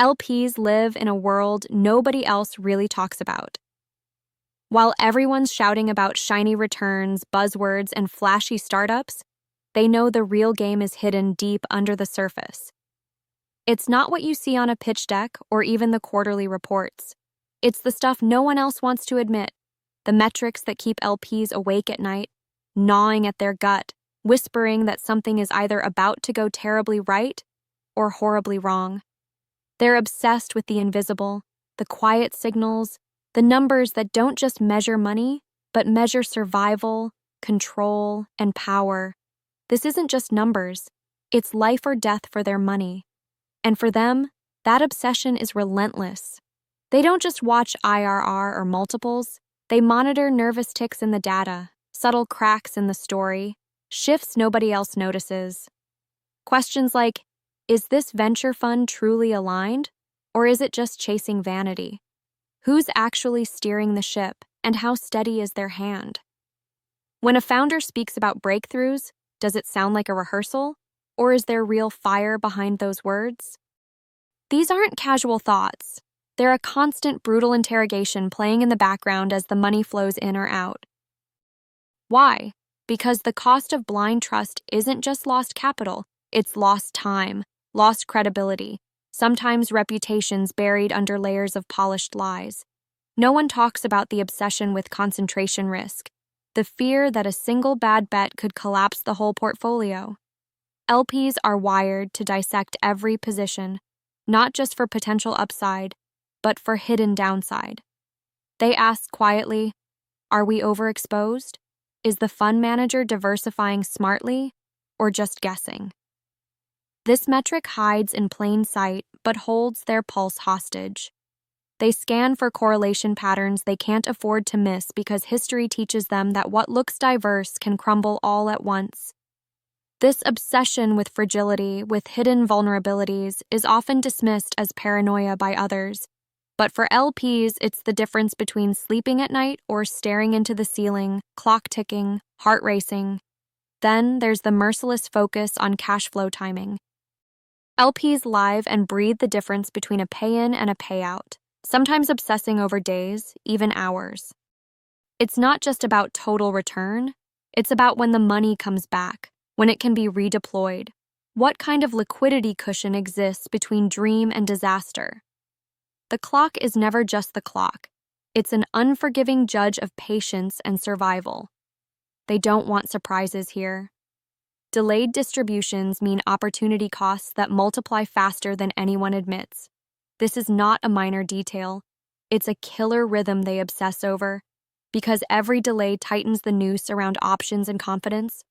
LPs live in a world nobody else really talks about. While everyone's shouting about shiny returns, buzzwords, and flashy startups, they know the real game is hidden deep under the surface. It's not what you see on a pitch deck or even the quarterly reports. It's the stuff no one else wants to admit, the metrics that keep LPs awake at night, gnawing at their gut, whispering that something is either about to go terribly right or horribly wrong. They're obsessed with the invisible, the quiet signals, the numbers that don't just measure money, but measure survival, control, and power. This isn't just numbers, it's life or death for their money. And for them, that obsession is relentless. They don't just watch IRR or multiples, they monitor nervous ticks in the data, subtle cracks in the story, shifts nobody else notices. Questions like, is this venture fund truly aligned, or is it just chasing vanity? Who's actually steering the ship, and how steady is their hand? When a founder speaks about breakthroughs, does it sound like a rehearsal, or is there real fire behind those words? These aren't casual thoughts. They're a constant, brutal interrogation playing in the background as the money flows in or out. Why? Because the cost of blind trust isn't just lost capital, it's lost time, lost credibility, sometimes reputations buried under layers of polished lies. No one talks about the obsession with concentration risk, the fear that a single bad bet could collapse the whole portfolio. LPs are wired to dissect every position, not just for potential upside, but for hidden downside. They ask quietly, are we overexposed? Is the fund manager diversifying smartly, or just guessing? This metric hides in plain sight, but holds their pulse hostage. They scan for correlation patterns they can't afford to miss because history teaches them that what looks diverse can crumble all at once. This obsession with fragility, with hidden vulnerabilities, is often dismissed as paranoia by others. But for LPs, it's the difference between sleeping at night or staring into the ceiling, clock ticking, heart racing. Then there's the merciless focus on cash flow timing. LPs live and breathe the difference between a pay-in and a payout, sometimes obsessing over days, even hours. It's not just about total return, it's about when the money comes back, when it can be redeployed. What kind of liquidity cushion exists between dream and disaster? The clock is never just the clock. It's an unforgiving judge of patience and survival. They don't want surprises here. Delayed distributions mean opportunity costs that multiply faster than anyone admits. This is not a minor detail. It's a killer rhythm they obsess over. Because every delay tightens the noose around options and confidence.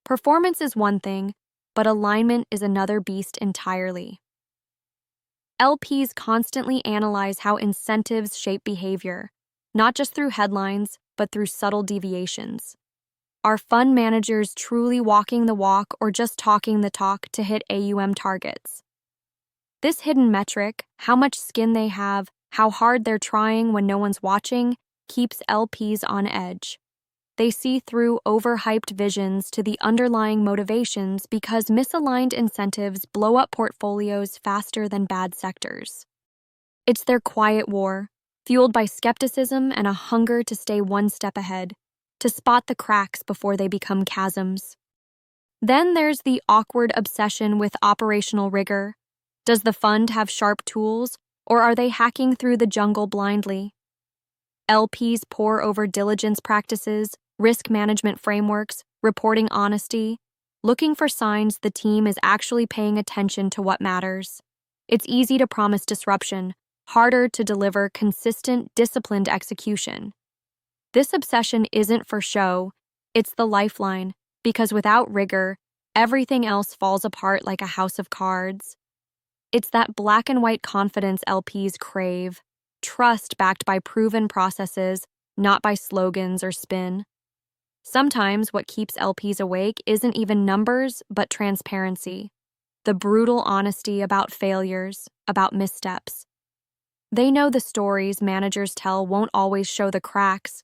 Performance is one thing, but alignment is another beast entirely. LPs constantly analyze how incentives shape behavior, not just through headlines, but through subtle deviations. Are fund managers truly walking the walk or just talking the talk to hit AUM targets? This hidden metric, how much skin they have, how hard they're trying when no one's watching, keeps LPs on edge. They see through overhyped visions to the underlying motivations because misaligned incentives blow up portfolios faster than bad sectors. It's their quiet war, fueled by skepticism and a hunger to stay one step ahead, to spot the cracks before they become chasms. Then there's the awkward obsession with operational rigor. Does the fund have sharp tools, or are they hacking through the jungle blindly? LPs pore over diligence practices, risk management frameworks, reporting honesty, looking for signs the team is actually paying attention to what matters. It's easy to promise disruption, harder to deliver consistent, disciplined execution. This obsession isn't for show, it's the lifeline, because without rigor, everything else falls apart like a house of cards. It's that black and white confidence LPs crave, trust backed by proven processes, not by slogans or spin. Sometimes what keeps LPs awake isn't even numbers, but transparency, the brutal honesty about failures, about missteps. They know the stories managers tell won't always show the cracks,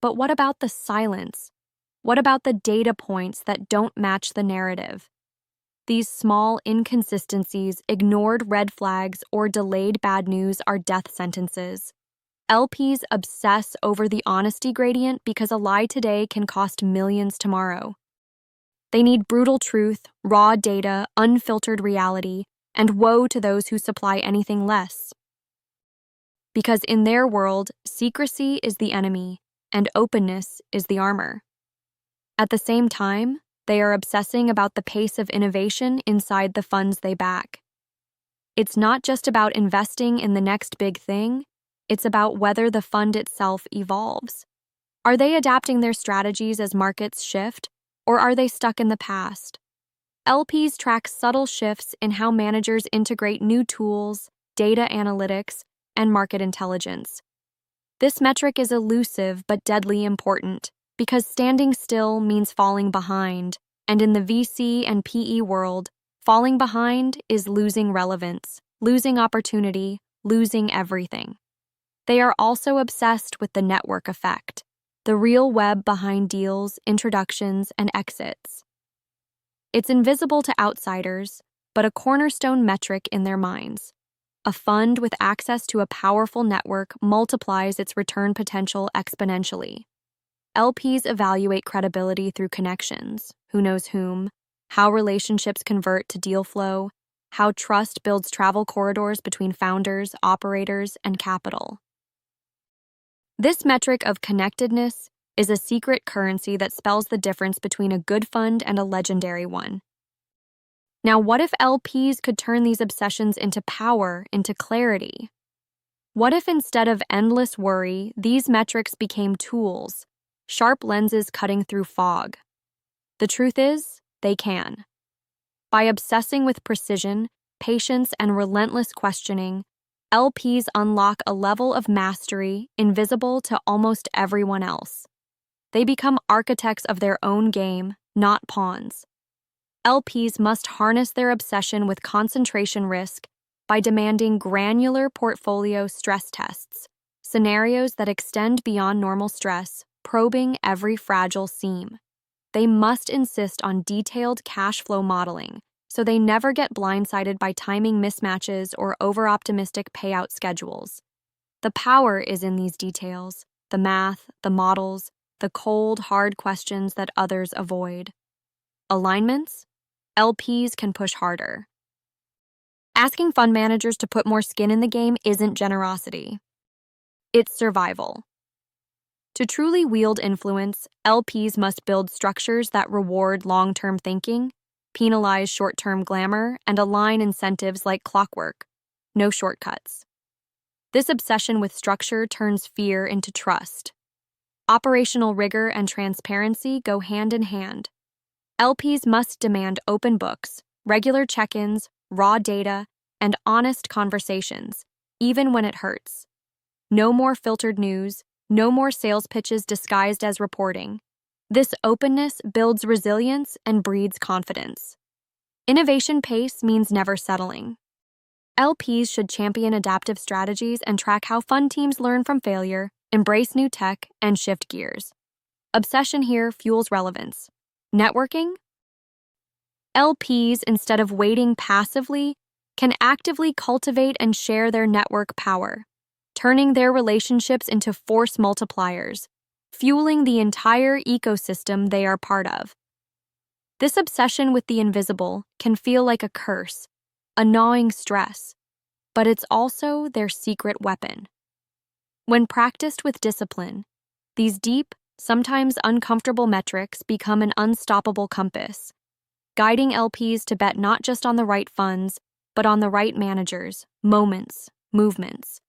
but what about the silence? What about the data points that don't match the narrative? These small inconsistencies, ignored red flags, or delayed bad news are death sentences. LPs obsess over the honesty gradient because a lie today can cost millions tomorrow. They need brutal truth, raw data, unfiltered reality, and woe to those who supply anything less. Because in their world, secrecy is the enemy, and openness is the armor. At the same time, they are obsessing about the pace of innovation inside the funds they back. It's not just about investing in the next big thing, it's about whether the fund itself evolves. Are they adapting their strategies as markets shift, or are they stuck in the past? LPs track subtle shifts in how managers integrate new tools, data analytics, and market intelligence. This metric is elusive but deadly important because standing still means falling behind, and in the VC and PE world, falling behind is losing relevance, losing opportunity, losing everything. They are also obsessed with the network effect, the real web behind deals, introductions, and exits. It's invisible to outsiders, but a cornerstone metric in their minds. A fund with access to a powerful network multiplies its return potential exponentially. LPs evaluate credibility through connections, who knows whom, how relationships convert to deal flow, how trust builds travel corridors between founders, operators, and capital. This metric of connectedness is a secret currency that spells the difference between a good fund and a legendary one. Now, what if LPs could turn these obsessions into power, into clarity? What if instead of endless worry, these metrics became tools, sharp lenses cutting through fog? The truth is, they can. By obsessing with precision, patience, and relentless questioning, LPs unlock a level of mastery invisible to almost everyone else. They become architects of their own game, not pawns. LPs must harness their obsession with concentration risk by demanding granular portfolio stress tests, scenarios that extend beyond normal stress, probing every fragile seam. They must insist on detailed cash flow modeling, so they never get blindsided by timing mismatches or over-optimistic payout schedules. The power is in these details, the math, the models, the cold, hard questions that others avoid. Alignments? LPs can push harder. Asking fund managers to put more skin in the game isn't generosity. It's survival. To truly wield influence, LPs must build structures that reward long-term thinking, penalize short-term glamour, and align incentives like clockwork. No shortcuts. This obsession with structure turns fear into trust. Operational rigor and transparency go hand in hand. LPs must demand open books, regular check-ins, raw data, and honest conversations, even when it hurts. No more filtered news, no more sales pitches disguised as reporting. This openness builds resilience and breeds confidence. Innovation pace means never settling. LPs should champion adaptive strategies and track how fund teams learn from failure, embrace new tech, and shift gears. Obsession here fuels relevance. Networking? LPs, instead of waiting passively, can actively cultivate and share their network power, turning their relationships into force multipliers, fueling the entire ecosystem they are part of. This obsession with the invisible can feel like a curse, a gnawing stress, but it's also their secret weapon. When practiced with discipline, these deep, sometimes uncomfortable metrics become an unstoppable compass, guiding LPs to bet not just on the right funds, but on the right managers, moments, movements.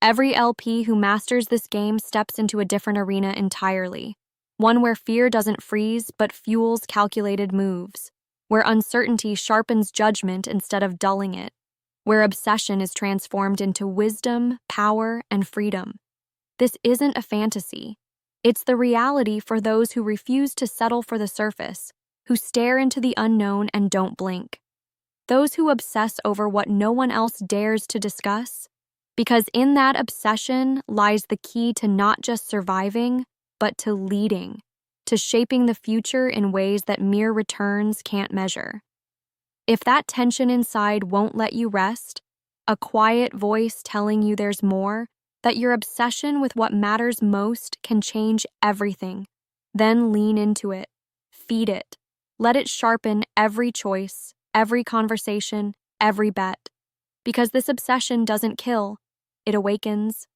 Every LP who masters this game steps into a different arena entirely, one where fear doesn't freeze but fuels calculated moves, where uncertainty sharpens judgment instead of dulling it, where obsession is transformed into wisdom, power, and freedom. This isn't a fantasy. It's the reality for those who refuse to settle for the surface, who stare into the unknown and don't blink. Those who obsess over what no one else dares to discuss, because in that obsession lies the key to not just surviving, but to leading, to shaping the future in ways that mere returns can't measure. If that tension inside won't let you rest, a quiet voice telling you there's more, that your obsession with what matters most can change everything, then lean into it. Feed it. Let it sharpen every choice, every conversation, every bet. Because this obsession doesn't kill, it awakens.